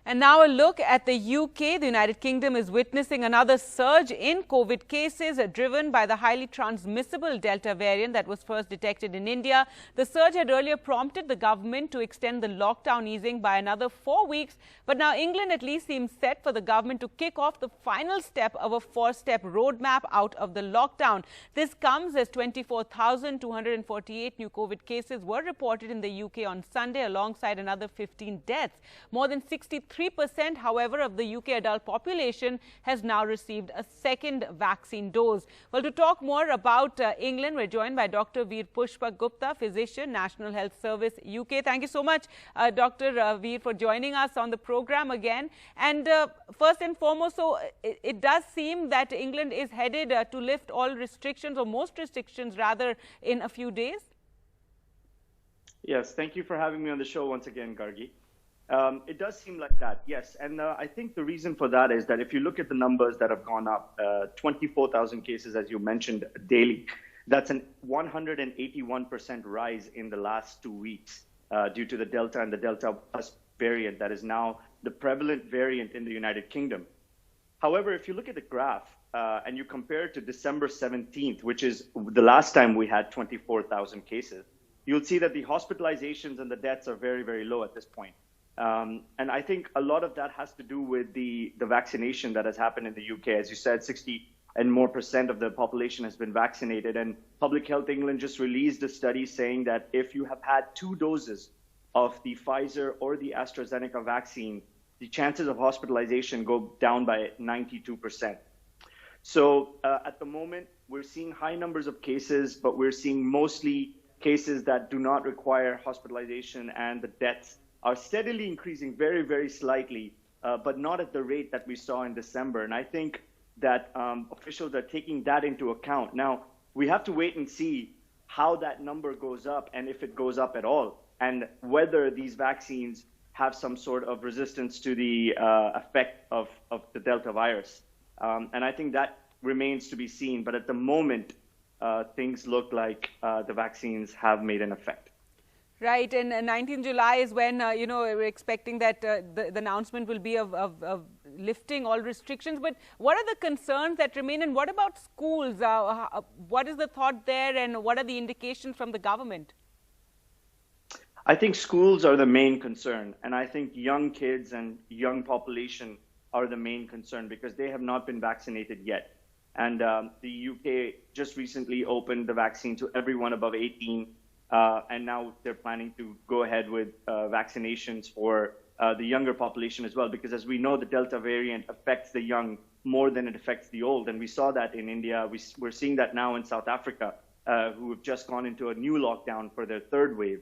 And now a look at the UK. The United Kingdom is witnessing another surge in COVID cases driven by the highly transmissible Delta variant that was first detected in India. The surge had earlier prompted the government to extend the lockdown easing by another 4 weeks. But now England at least seems set for the government to kick off the final step of a 4-step roadmap out of the lockdown. This comes as 24,248 new COVID cases were reported in the UK on Sunday, alongside another 15 deaths. More than 63%, however, of the UK adult population has now received a second vaccine dose. Well, to talk more about England, we're joined by Dr. Veer Pushpak Gupta, physician, National Health Service, UK. Thank you so much, Dr. Veer, for joining us on the program again. And first and foremost, so it does seem that England is headed to lift all restrictions, or most restrictions rather, in a few days. Yes, thank you for having me on the show once again, Gargi. It does seem like that, yes. And I think the reason for that is that if you look at the numbers that have gone up, 24,000 cases, as you mentioned, daily, that's an 181% rise in the last 2 weeks due to the Delta and the Delta Plus variant that is now the prevalent variant in the United Kingdom. However, if you look at the graph and you compare it to December 17th, which is the last time we had 24,000 cases, you'll see that the hospitalizations and the deaths are very, very low at this point. And I think a lot of that has to do with the vaccination that has happened in the UK. As you said, 60% and more of the population has been vaccinated. And Public Health England just released a study saying that if you have had 2 doses of the Pfizer or the AstraZeneca vaccine, the chances of hospitalization go down by 92%. So at the moment, we're seeing high numbers of cases, but we're seeing mostly cases that do not require hospitalization, and the deaths are steadily increasing very, very slightly, but not at the rate that we saw in December. And I think that officials are taking that into account. Now, we have to wait and see how that number goes up, and if it goes up at all, and whether these vaccines have some sort of resistance to the effect of the Delta virus. And I think that remains to be seen. But at the moment, things look like the vaccines have made an effect. Right, and 19th July is when, we're expecting that the announcement will be of lifting all restrictions. But what are the concerns that remain, and what about schools? What is the thought there, and what are the indications from the government? I think schools are the main concern, and I think young kids and young population are the main concern because they have not been vaccinated yet. And the UK just recently opened the vaccine to everyone above 18. And now they're planning to go ahead with vaccinations for the younger population as well, because as we know, the Delta variant affects the young more than it affects the old. And we saw that in India. We're seeing that now in South Africa, who have just gone into a new lockdown for their 3rd wave.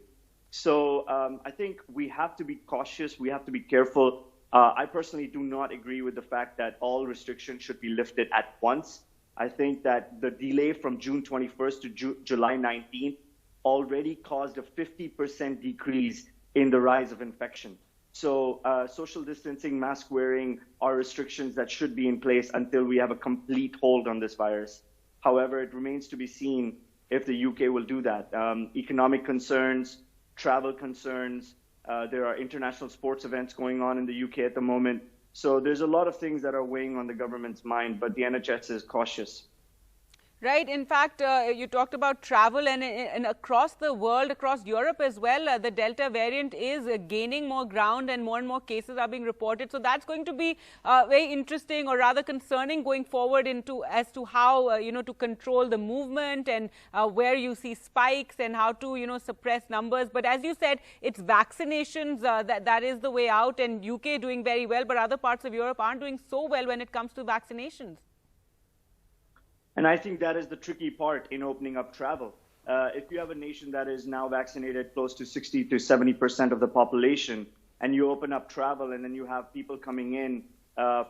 So I think we have to be cautious. We have to be careful. I personally do not agree with the fact that all restrictions should be lifted at once. I think that the delay from June 21st to July 19th already caused a 50% decrease in the rise of infection. So social distancing, mask wearing are restrictions that should be in place until we have a complete hold on this virus. However, it remains to be seen if the UK will do that. Economic concerns, travel concerns, there are international sports events going on in the UK at the moment. So there's a lot of things that are weighing on the government's mind, but the NHS is cautious. Right. In fact, you talked about travel, and across the world, across Europe as well, the Delta variant is gaining more ground, and more cases are being reported. So that's going to be very interesting, or rather concerning, going forward as to how, to control the movement, and where you see spikes, and how to, suppress numbers. But as you said, it's vaccinations that is the way out, and UK doing very well, but other parts of Europe aren't doing so well when it comes to vaccinations. And I think that is the tricky part in opening up travel. If you have a nation that is now vaccinated close to 60 to 70% of the population, and you open up travel, and then you have people coming in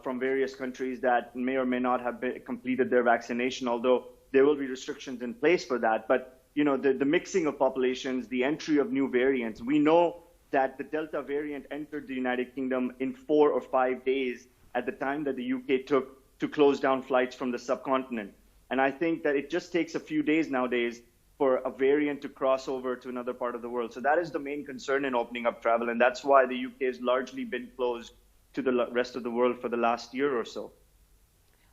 from various countries that may or may not have completed their vaccination, although there will be restrictions in place for that. But, the mixing of populations, the entry of new variants, we know that the Delta variant entered the United Kingdom in 4 or 5 days at the time that the UK took to close down flights from the subcontinent. And I think that it just takes a few days nowadays for a variant to cross over to another part of the world. So that is the main concern in opening up travel. And that's why the UK has largely been closed to the rest of the world for the last year or so.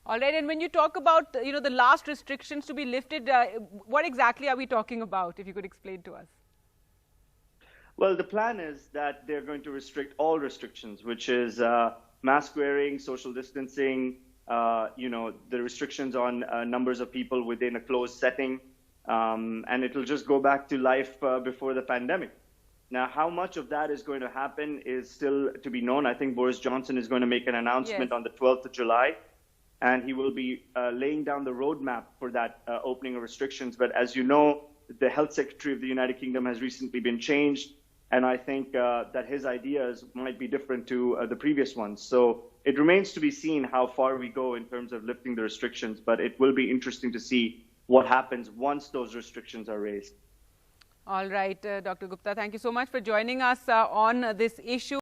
All right, and when you talk about, the last restrictions to be lifted, what exactly are we talking about, if you could explain to us? Well, the plan is that they're going to restrict all restrictions, which is mask wearing, social distancing, the restrictions on numbers of people within a closed setting, and it'll just go back to life before the pandemic. Now, how much of that is going to happen is still to be known. I think Boris Johnson is going to make an announcement on the 12th of July, and he will be laying down the roadmap for that opening of restrictions. But as you know, the Health Secretary of the United Kingdom has recently been changed, and I think that his ideas might be different to the previous ones. So it remains to be seen how far we go in terms of lifting the restrictions, but it will be interesting to see what happens once those restrictions are raised. All right, Dr. Gupta, thank you so much for joining us on this issue.